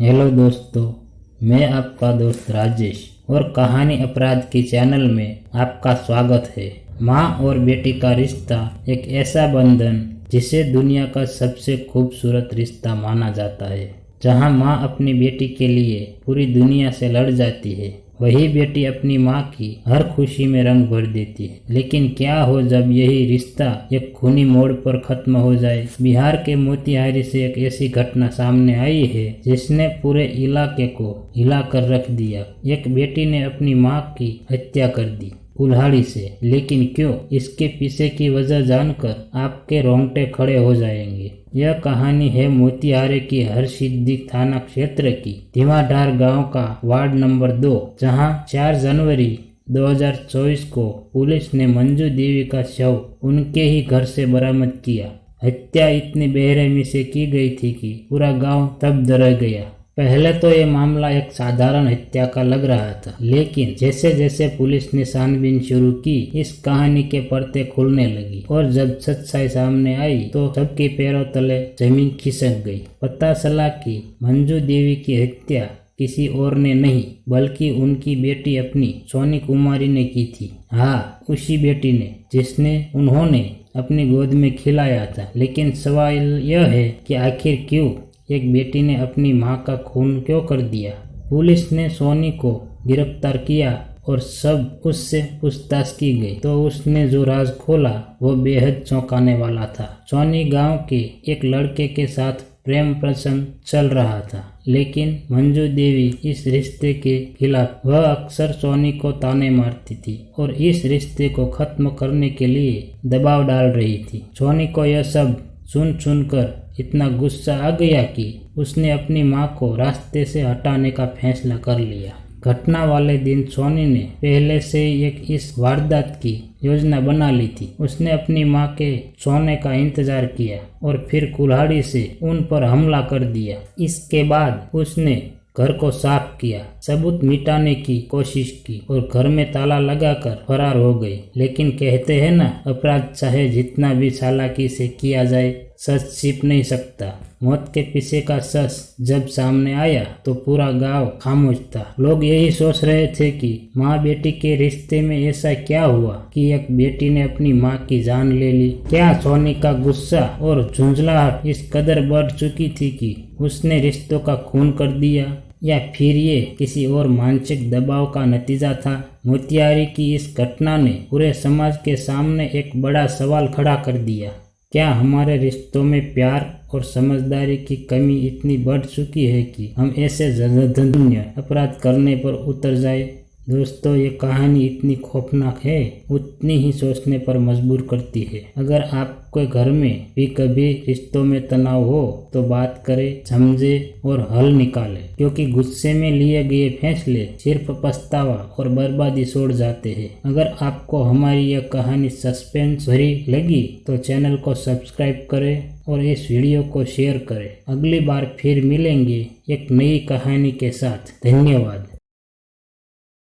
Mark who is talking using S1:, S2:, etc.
S1: Hello दोस्तों, मैं आपका दोस्त राजेश और कहानी अपराध की चैनल में आपका स्वागत है। माँ और बेटी का रिश्ता एक ऐसा बंधन जिसे दुनिया का सबसे खूबसूरत रिश्ता माना जाता है। जहाँ माँ अपनी बेटी के लिए पूरी दुनिया से लड़ जाती है, वही बेटी अपनी माँ की हर खुशी में रंग भर देती है। लेकिन क्या हो जब यही रिश्ता एक खूनी मोड़ पर खत्म हो जाए। बिहार के मोतिहारी से एक ऐसी घटना सामने आई है जिसने पूरे इलाके को हिला कर रख दिया। एक बेटी ने अपनी माँ की हत्या कर दी कुल्हाड़ी से, लेकिन क्यों? इसके पीछे की वजह जानकर आपके रोंगटे खड़े हो जाएंगे। यह कहानी है मोतिहारी की हरसिद्धि थाना क्षेत्र की धीमाधार गांव का वार्ड नंबर 2, जहां 4 जनवरी 2024 को पुलिस ने मंजू देवी का शव उनके ही घर से बरामद किया। हत्या इतनी बेरहमी से की गई थी कि पूरा गांव तब डर गया। पहले तो ये मामला एक साधारण हत्या का लग रहा था, लेकिन जैसे जैसे पुलिस ने छानबीन शुरू की, इस कहानी के परतें खुलने लगी और जब सच्चाई सामने आई तो सबके पैरों तले जमीन खिसक गई। पता चला कि मंजू देवी की हत्या किसी और ने नहीं, बल्कि उनकी बेटी अपनी सोनी कुमारी ने की थी। हाँ, उसी बेटी ने जिसने उन्होंने अपनी गोद में खिलाया था। लेकिन सवाल यह है कि आखिर क्यों एक बेटी ने अपनी मां का खून क्यों कर दिया? पुलिस ने सोनी को गिरफ्तार किया और सब उससे पूछताछ की गई तो उसने जो राज खोला वो बेहद चौंकाने वाला था। सोनी गांव के एक लड़के के साथ प्रेम प्रसंग चल रहा था, लेकिन मंजू देवी इस रिश्ते के खिलाफ। वह अक्सर सोनी को ताने मारती थी और इस रिश्ते को खत्म करने के लिए दबाव डाल रही थी। सोनी को यह सब सुनकर इतना गुस्सा आ गया कि उसने अपनी मां को रास्ते से हटाने का फैसला कर लिया। घटना वाले दिन सोनी ने पहले से इस वारदात की योजना बना ली थी। उसने अपनी मां के सोने का इंतजार किया और फिर कुल्हाड़ी से उन पर हमला कर दिया। इसके बाद उसने घर को साफ किया, सबूत मिटाने की कोशिश की और घर में ताला लगाकर फरार हो गई। लेकिन कहते हैं ना, अपराध चाहे जितना भी चालाकी से किया जाए, सच छिप नहीं सकता। मौत के पीछे का सच जब सामने आया तो पूरा गांव खामोश था। लोग यही सोच रहे थे कि माँ बेटी के रिश्ते में ऐसा क्या हुआ कि एक बेटी ने अपनी माँ की जान ले ली। क्या सोनी का गुस्सा और झुंझलाहट इस कदर बढ़ चुकी थी कि उसने रिश्तों का खून कर दिया, या फिर ये किसी और मानसिक दबाव का नतीजा था? मोतिहारी की इस घटना ने पूरे समाज के सामने एक बड़ा सवाल खड़ा कर दिया। क्या हमारे रिश्तों में प्यार और समझदारी की कमी इतनी बढ़ चुकी है कि हम ऐसे जघन्य अपराध करने पर उतर जाए? दोस्तों, ये कहानी इतनी खौफनाक है, उतनी ही सोचने पर मजबूर करती है। अगर आपके घर में भी कभी रिश्तों में तनाव हो तो बात करें, समझे और हल निकालें, क्योंकि गुस्से में लिए गए फैसले सिर्फ पछतावा और बर्बादी छोड़ जाते हैं। अगर आपको हमारी यह कहानी सस्पेंस भरी लगी तो चैनल को सब्सक्राइब करें और इस वीडियो को शेयर करें। अगली बार फिर मिलेंगे एक नई कहानी के साथ। धन्यवाद।